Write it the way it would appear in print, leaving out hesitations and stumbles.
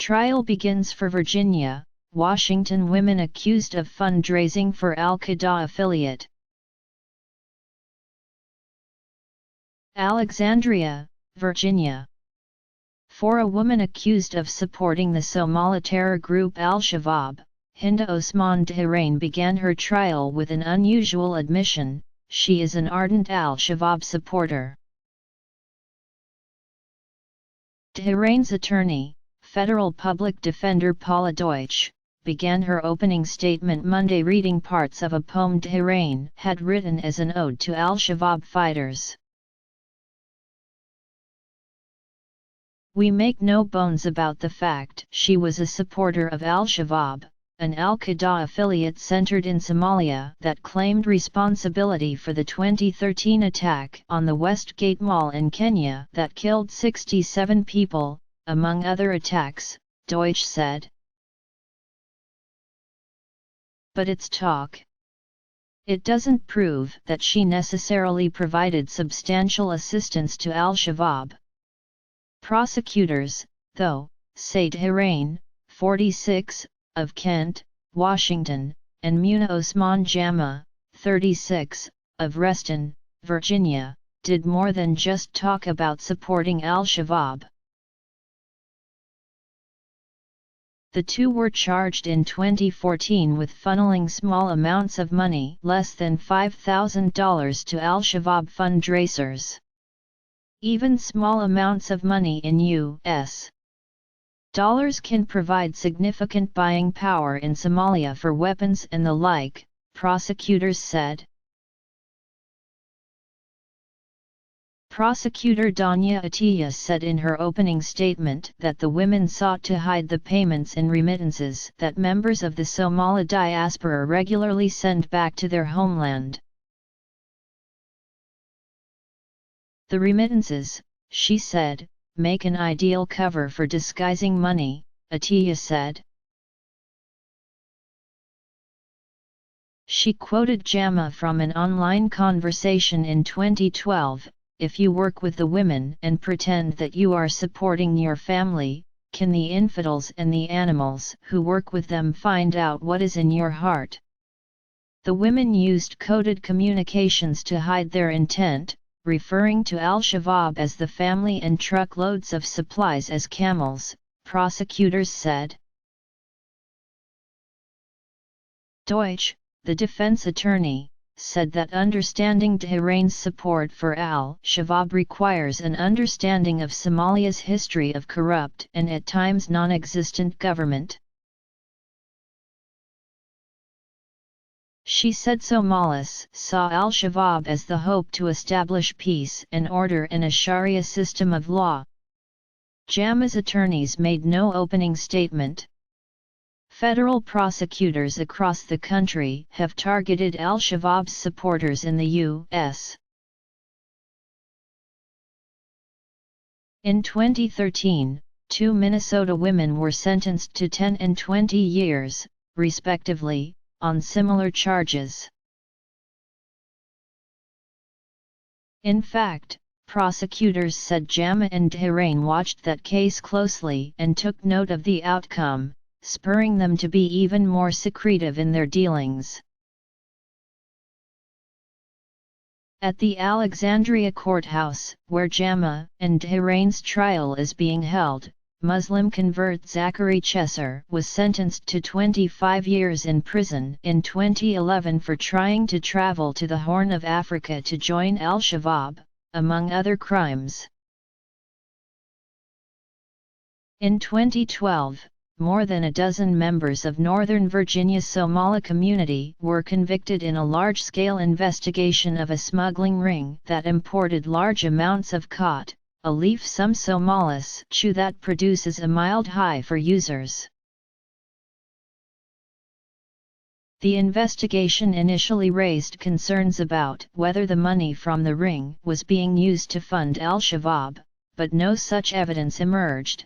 Trial begins for Virginia, Washington women accused of fundraising for Al-Qaeda affiliate. Alexandria, Virginia. For a woman accused of supporting the Somali terror group Al-Shabaab, Hinda Osman Dhirain began her trial with an unusual admission: she is an ardent Al-Shabaab supporter. Dhirain's attorney, federal public defender Paula Deutsch, began her opening statement Monday reading parts of a poem Dhirain had written as an ode to Al-Shabaab fighters. "We make no bones about the fact she was a supporter of Al-Shabaab, an Al-Qaeda affiliate centered in Somalia that claimed responsibility for the 2013 attack on the Westgate Mall in Kenya that killed 67 people, among other attacks," Deutsch said. But it's talk. It doesn't prove that she necessarily provided substantial assistance to Al-Shabaab. Prosecutors, though, say Dhirain, 46, of Kent, Washington, and Muna Osman Jama, 36, of Reston, Virginia, did more than just talk about supporting Al-Shabaab. The two were charged in 2014 with funneling small amounts of money, less than $5,000, to Al-Shabaab fundraisers. Even small amounts of money in U.S. dollars can provide significant buying power in Somalia for weapons and the like, prosecutors said. Prosecutor Danya Atiyah said in her opening statement that the women sought to hide the payments and remittances that members of the Somali diaspora regularly send back to their homeland. "The remittances," she said, "make an ideal cover for disguising money," Atiyah said. She quoted Jama from an online conversation in 2012, "If you work with the women and pretend that you are supporting your family, can the infidels and the animals who work with them find out what is in your heart?" The women used coded communications to hide their intent, referring to Al-Shabaab as the family and truckloads of supplies as camels, prosecutors said. Deutsch, the defense attorney, said that understanding Dhirain's support for Al-Shabaab requires an understanding of Somalia's history of corrupt and at times non-existent government. She said Somalis saw Al-Shabaab as the hope to establish peace and order and a Sharia system of law. Jama's attorneys made no opening statement. Federal prosecutors across the country have targeted Al-Shabaab's supporters in the U.S. In 2013, 2 Minnesota women were sentenced to 10 and 20 years, respectively, on similar charges. In fact, prosecutors said Jama and Dhirain watched that case closely and took note of the outcome, spurring them to be even more secretive in their dealings. At the Alexandria courthouse, where Jama and Dhirain's trial is being held, Muslim convert Zachary Chesser was sentenced to 25 years in prison in 2011 for trying to travel to the Horn of Africa to join Al-Shabaab, among other crimes. In 2012, more than a dozen members of Northern Virginia's Somali community were convicted in a large-scale investigation of a smuggling ring that imported large amounts of khat, a leaf some Somalis chew that produces a mild high for users. The investigation initially raised concerns about whether the money from the ring was being used to fund Al-Shabaab, but no such evidence emerged.